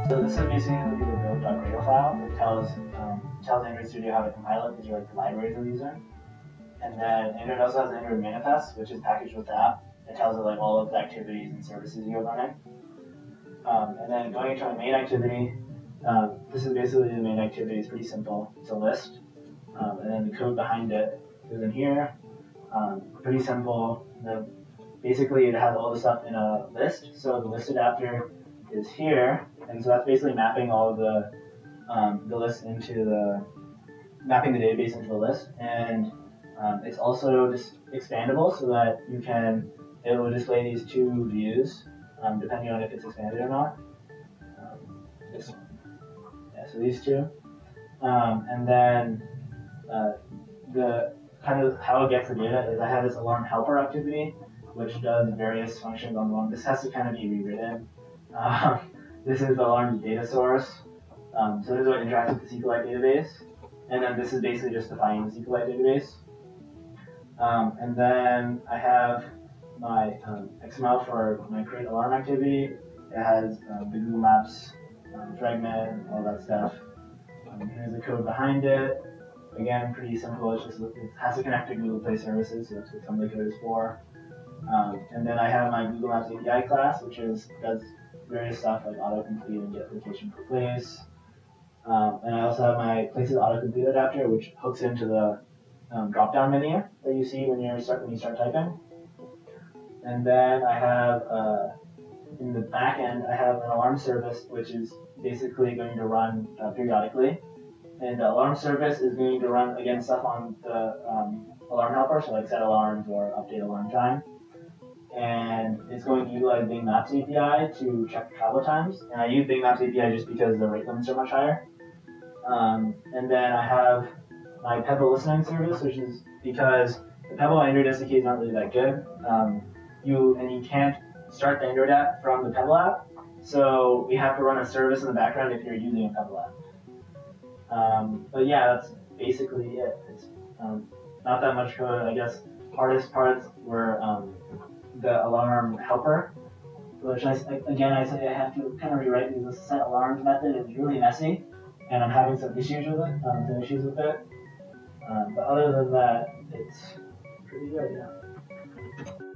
So this is basically the build.gradle file. It tells Android Studio how to compile it. These are like the libraries I'm using. And then Android also has Android manifest, which is packaged with the app. It tells it like all of the activities and services you're running. And then going into my main activity, this is basically the main activity. It's pretty simple. It's a list. And then the code behind it is in here. Pretty simple. Basically, it has all the stuff in a list. So the list adapter is here. And so that's basically mapping all of the list into mapping the database into the list. And it's also just expandable so that it will display these two views depending on if it's expanded or not. So these two. And then the kind of how it gets the data is I have this alarm helper activity, which does various functions on the alarm. This has to kind of be rewritten. This is the alarm data source. So this is what interacts with the SQLite database. And then this is basically just defining the SQLite database. And then I have my XML for my create alarm activity. It has the Google Maps fragment, all that stuff. Here's the code behind it. Again, pretty simple. It has to connect to Google Play services, so that's what some of the code is for. And then I have my Google Maps API class, which does various stuff like autocomplete and get location for place. And I also have my places autocomplete adapter, which hooks into the drop-down menu that you see when you start typing. And then I have in the back end, I have an alarm service, which is basically going to run periodically. And the alarm service is going to run, again, stuff on the alarm helper, so like set alarms or update alarm time. And it's going to utilize Bing Maps API to check travel times. And I use Bing Maps API just because the rate limits are much higher. And then I have my Pebble listening service, which is because the Pebble Android SDK is not really that good. You can't start the Android app from the Pebble app. So we have to run a service in the background if you're using a Pebble app. But yeah, that's basically it. It's not that much code. I guess hardest parts were the alarm helper, which I say I have to kind of rewrite because the set alarms method is really messy, and I'm having some issues with it. But other than that, it's pretty good, yeah.